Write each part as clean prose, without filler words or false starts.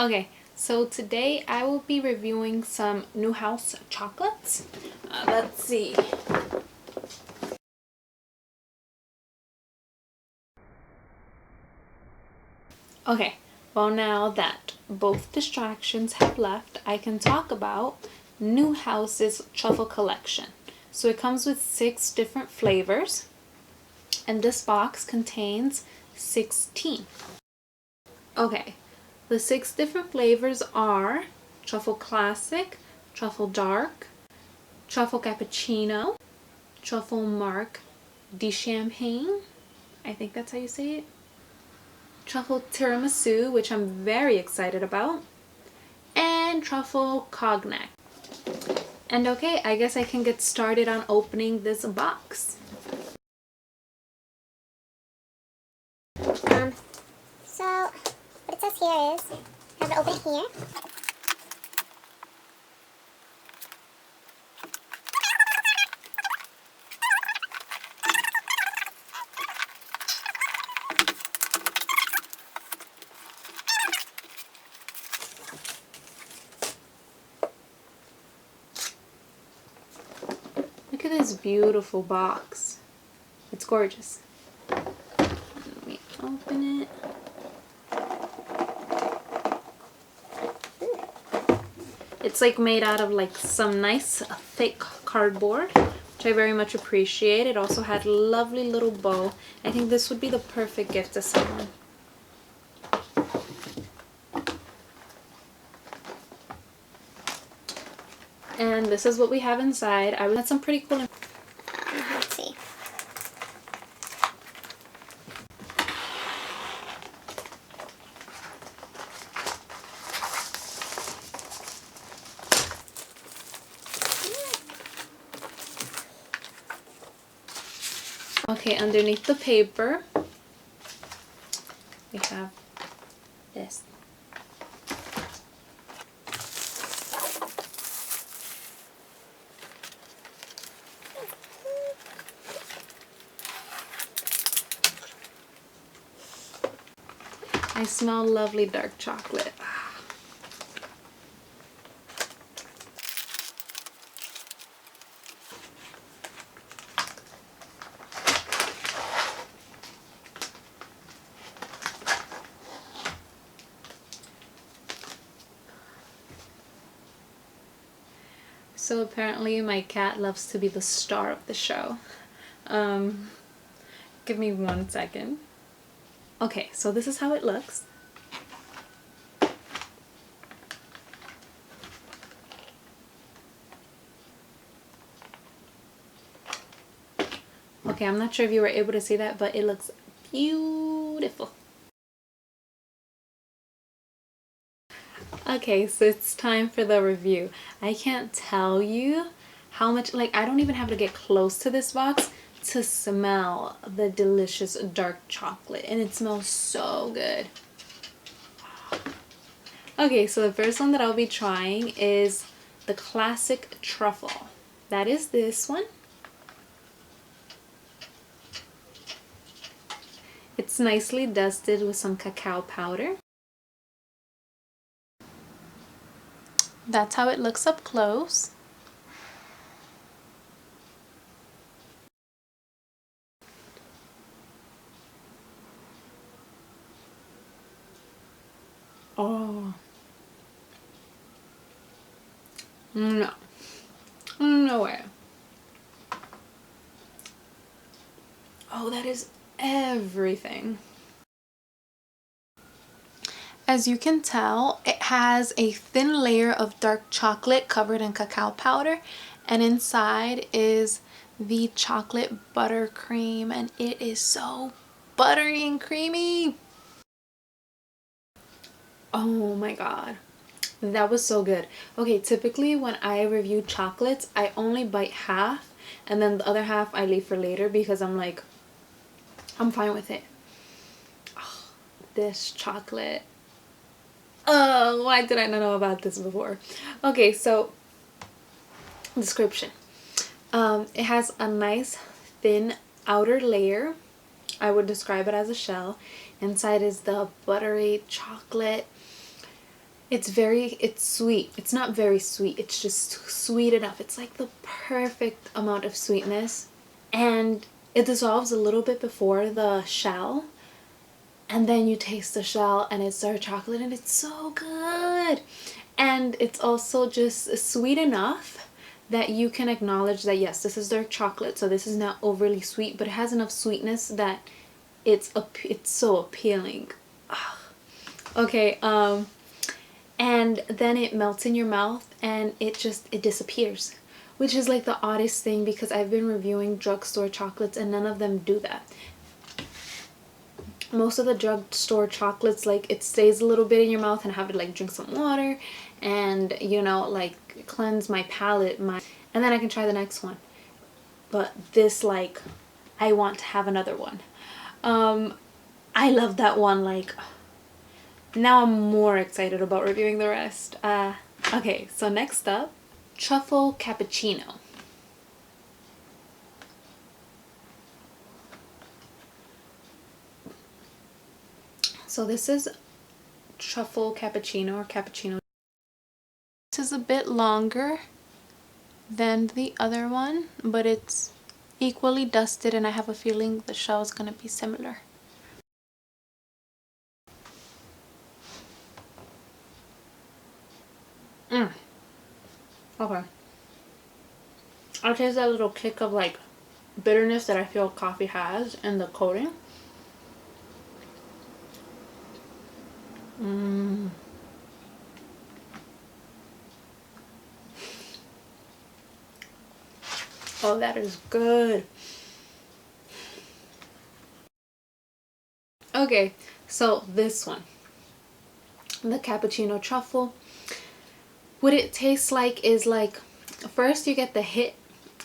Okay, so today I will be reviewing some Neuhaus chocolates. Let's see. Okay, well now that both distractions have left, I can talk about Neuhaus's Truffle Collection. So it comes with 6 different flavors, and this box contains 16. Okay, the 6 different flavors are Truffle Classic, Truffle Dark, Truffle Cappuccino, Truffle Marc De Champagne, I think that's how you say it, Truffle TIramisu, which I'm very excited about, and Truffle Cognac. And okay, I guess I can get started on opening this box. So what it says here is, I have it open here. Look at this beautiful box. It's gorgeous. Let me open it. It's like made out of like some nice thick cardboard, which I very much appreciate. It also had a lovely little bow. I think this would be the perfect gift to someone. And this is what we have inside. I had some pretty cool. Let's see. Okay, underneath the paper, we have this. I smell lovely dark chocolate. So apparently my cat loves to be the star of the show. Give me 1 second. Okay, so this is how it looks. Okay, I'm not sure if you were able to see that, but it looks beautiful. Okay, so it's time for the review. I can't tell you how much, like, I don't even have to get close to this box to smell the delicious dark chocolate, and it smells so good. Okay, so the first one that I'll be trying is the Classic Truffle. That is this one. It's nicely dusted with some cacao powder. That's how it looks up close. Oh. No. No way. Oh, that is everything. As you can tell, it has a thin layer of dark chocolate covered in cacao powder, and inside is the chocolate buttercream, and it is so buttery and creamy. Oh my god, that was so good. Okay, typically when I review chocolates, I only bite half, and then the other half I leave for later because I'm like, I'm fine with it. Oh, this chocolate. Oh, why did I not know about this before? Okay, so description. It has a nice thin outer layer. I would describe it as a shell. Inside is the buttery chocolate. It's sweet. It's not very sweet. It's just sweet enough. It's like the perfect amount of sweetness. And it dissolves a little bit before the shell. And then you taste the shell and it's dark chocolate and it's so good. And it's also just sweet enough that you can acknowledge that yes, this is dark chocolate, so this is not overly sweet, but it has enough sweetness that it's so appealing. Ugh. Okay, and then it melts in your mouth and it disappears, which is like the oddest thing because I've been reviewing drugstore chocolates and none of them do that. Most of the drugstore chocolates, like, it stays a little bit in your mouth and I have to like drink some water and, you know, like cleanse my palate, and then I can try the next one. But this, like, I want to have another one. I love that one. Like, now I'm more excited about reviewing the rest. Okay, so next up, Truffle Cappuccino. So this is Truffle Cappuccino or Cappuccino. This is a bit longer than the other one, but it's equally dusted and I have a feeling the shell is going to be similar. Okay. I taste that little kick of like bitterness that I feel coffee has in the coating. Oh, that is good. Okay, so this one, the cappuccino truffle, what it tastes like is like, first you get the hit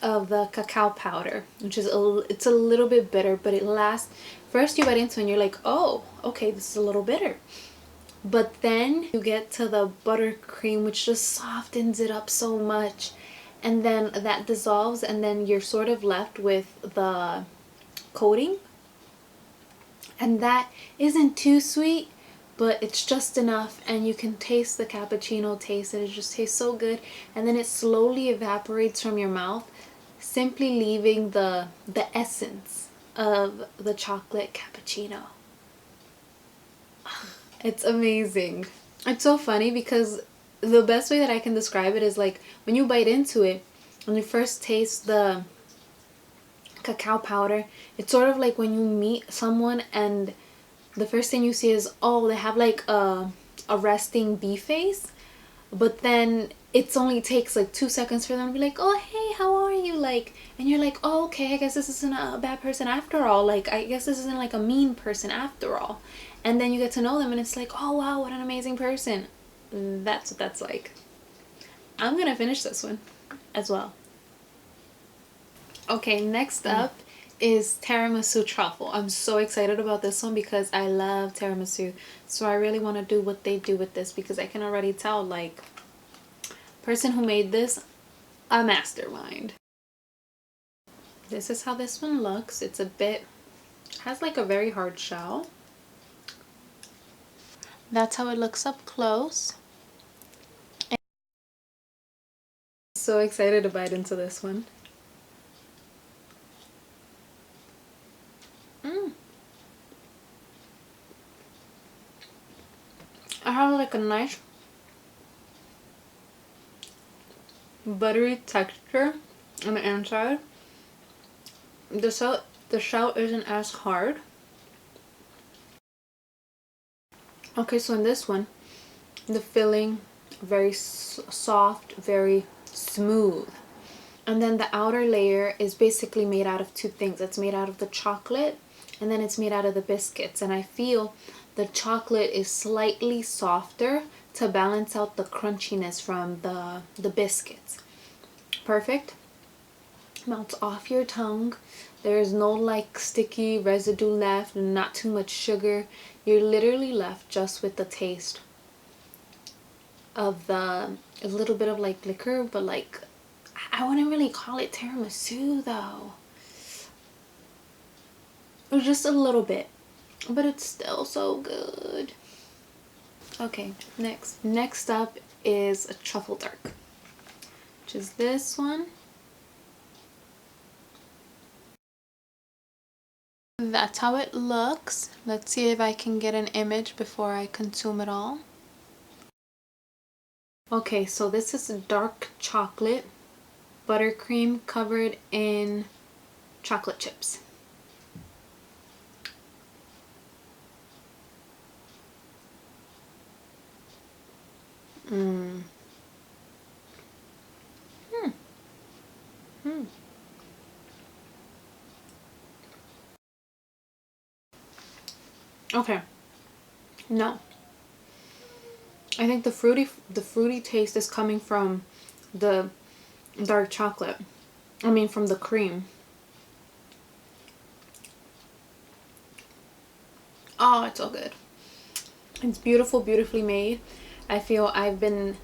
of the cacao powder, which is it's a little bit bitter, but it lasts. First you bite into it and you're like, oh, okay, this is a little bitter. But then you get to the buttercream, which just softens it up so much. And then that dissolves and then you're sort of left with the coating. And that isn't too sweet, but it's just enough and you can taste the cappuccino taste and it just tastes so good. And then it slowly evaporates from your mouth, simply leaving the essence of the chocolate cappuccino. It's amazing. It's so funny because the best way that I can describe it is like when you bite into it and you first taste the cacao powder, it's sort of like when you meet someone and the first thing you see is, oh, they have like a resting bee face, but then it only takes like 2 seconds for them to be like, oh, hey, how are you, like, and you're like, oh, okay, I guess this isn't a bad person after all, like, I guess this isn't like a mean person after all. And then you get to know them and it's like, oh wow, what an amazing person. That's what that's like. I'm gonna finish this one as well. Okay, next up is tiramisu truffle. I'm so excited about this one because I love tiramisu. So I really want to do what they do with this because I can already tell, like, person who made this, a mastermind. This is how this one looks. It's a bit, has like a very hard shell. That's how it looks up close. I'm so excited to bite into this one. I have like a nice buttery texture on the inside. The shell isn't as hard. Okay, so in this one, the filling, very soft, very smooth. And then the outer layer is basically made out of two things. It's made out of the chocolate and then it's made out of the biscuits. And I feel the chocolate is slightly softer to balance out the crunchiness from the biscuits. Perfect. Melts off your tongue. There's no like sticky residue left, not too much sugar. You're literally left just with the taste of a little bit of like liquor, but like, I wouldn't really call it tiramisu though. Or just a little bit, but it's still so good. Okay, next up is a Truffle Dark, which is this one. That's how it looks. Let's see if I can get an image before I consume it all. Okay, so this is dark chocolate buttercream covered in chocolate chips. Okay, no. I think the fruity taste is coming from the dark chocolate. I mean from the cream. Oh, it's so good. It's beautiful, beautifully made. I feel I've been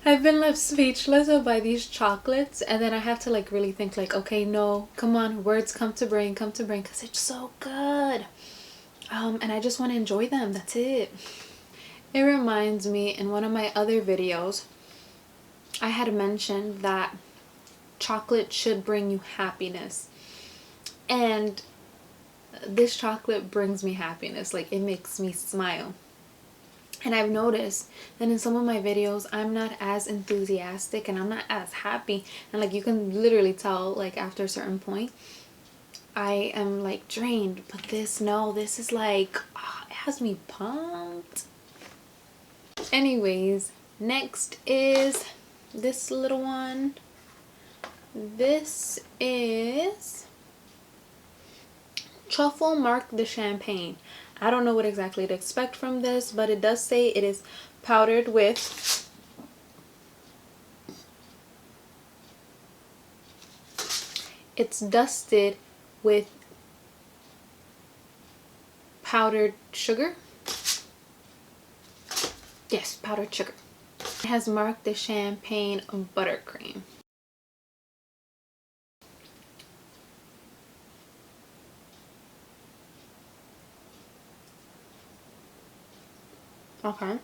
left speechless by these chocolates, and then I have to like really think like, okay, no, come on, words come to brain, because it's so good. And I just want to enjoy them. That's it. It reminds me, in one of my other videos, I had mentioned that chocolate should bring you happiness, and this chocolate brings me happiness. Like, it makes me smile. And I've noticed that in some of my videos, I'm not as enthusiastic and I'm not as happy. And like, you can literally tell, like, after a certain point, I am like drained. But this, no, this is like, oh, it has me pumped. Anyways, next is this little one. This is Truffle Marc De Champagne. I don't know what exactly to expect from this, but it does say it is powdered with it's dusted with powdered sugar. Yes, powdered sugar. It has Marc De Champagne buttercream. Okay.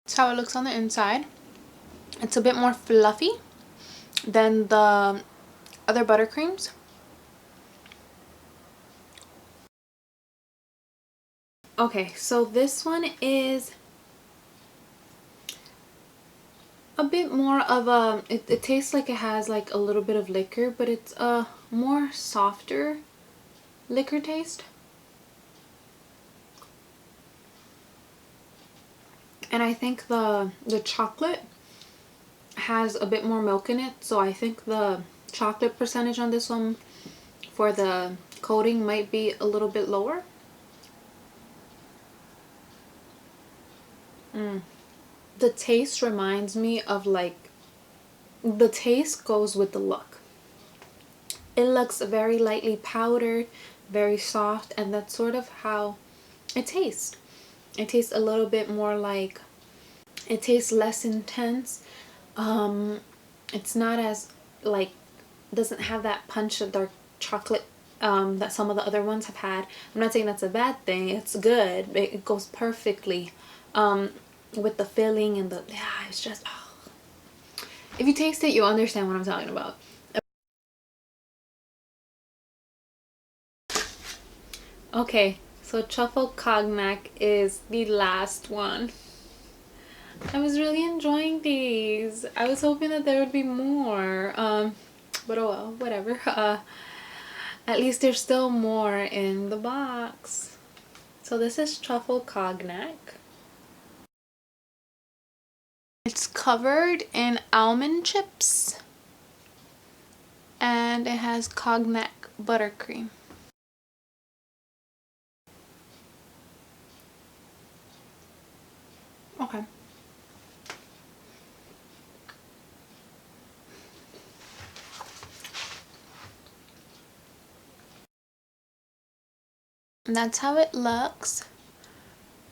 That's how it looks on the inside. It's a bit more fluffy than the other buttercreams. Okay, so this one is a bit more of a, it tastes like it has like a little bit of liquor, but it's a more softer liquor taste. And I think the chocolate has a bit more milk in it, so I think the chocolate percentage on this one for the coating might be a little bit lower. The taste reminds me of like, the taste goes with the look. It looks very lightly powdered, very soft, and that's sort of how it tastes. It tastes a little bit more like, it tastes less intense. It's not as like, doesn't have that punch of dark chocolate that some of the other ones have had. I'm not saying that's a bad thing. It's good. It goes perfectly with the filling and the, yeah, it's just, oh. If you taste it, you'll understand what I'm talking about. Okay, so Truffle Cognac is the last one. I was really enjoying these. I was hoping that there would be more. But oh well, whatever. At least there's still more in the box. So this is Truffle Cognac. It's covered in almond chips. And it has cognac buttercream. Okay. And that's how it looks.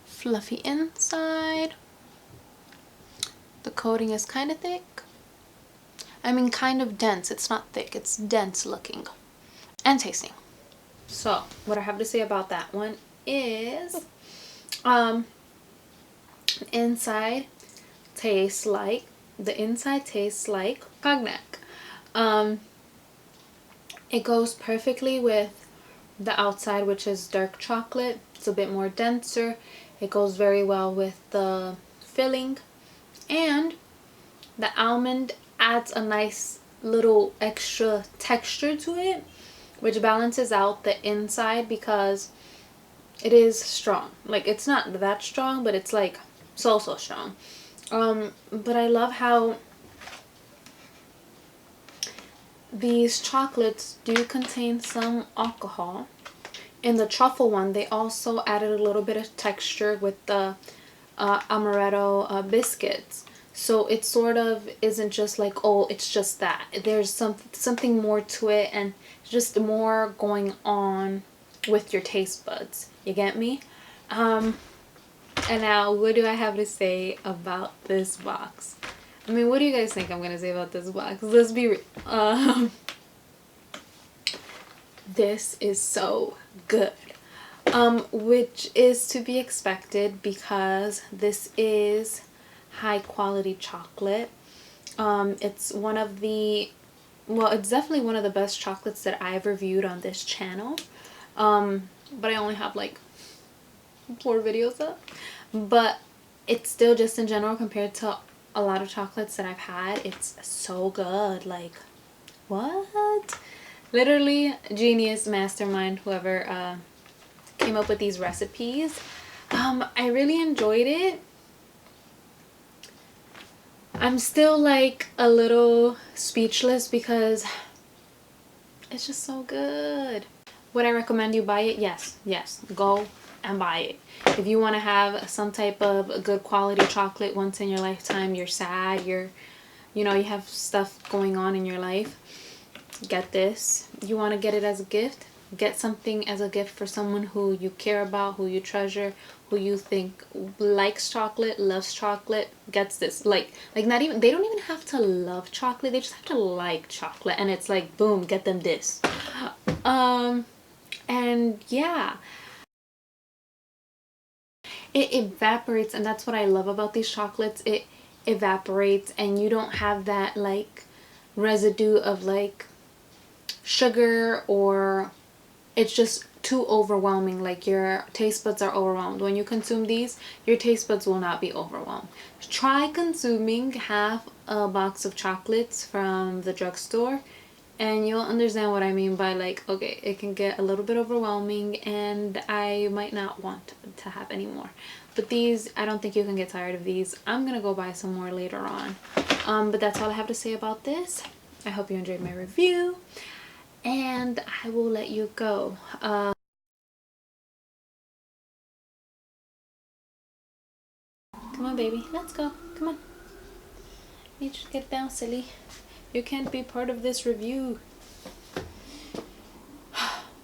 Fluffy inside. The coating is kind of thick. I mean, kind of dense. It's not thick. It's dense looking and tasting. So what I have to say about that one is inside tastes like cognac. It goes perfectly with the outside, which is dark chocolate. It's a bit more denser. It goes very well with the filling, and the almond adds a nice little extra texture to it, which balances out the inside because it is strong. Like, it's not that strong, but it's like so strong. But I love how these chocolates do contain some alcohol. In the truffle one, they also added a little bit of texture with the Amaretto biscuits. So it sort of isn't just like, oh, it's just that. There's something more to it, and just more going on with your taste buds. You get me? And now, what do I have to say about this box? I mean, what do you guys think I'm gonna say about this box? Let's be real. This is so good. Which is to be expected because this is high quality chocolate. It's one of the, well, it's definitely one of the best chocolates that I've reviewed on this channel. But I only have like 4 videos up. But it's still, just in general, compared to a lot of chocolates that I've had, it's so good. Like, what? Literally genius, mastermind, whoever came up with these recipes. I really enjoyed it. I'm still like a little speechless because it's just so good. Would I recommend you buy it? Yes, go and buy it. If you want to have some type of good quality chocolate once in your lifetime, you're sad, you have stuff going on in your life, get this. You want to get it as a gift? Get something as a gift for someone who you care about, who you treasure, who you think likes chocolate, loves chocolate, gets this. Like not even, they don't even have to love chocolate, they just have to like chocolate, and it's like, boom, get them this. And yeah, it evaporates, and that's what I love about these chocolates. It evaporates, and you don't have that like residue of like sugar, or it's just too overwhelming. Like, your taste buds are overwhelmed. When you consume these, your taste buds will not be overwhelmed. Try consuming half a box of chocolates from the drugstore, and you'll understand what I mean by, like, okay, it can get a little bit overwhelming and I might not want to have any more. But these, I don't think you can get tired of these. I'm gonna go buy some more later on. But that's all I have to say about this. I hope you enjoyed my review, and I will let you go. Come on, baby, let's go. Come on. You just get down, silly. You can't be part of this review.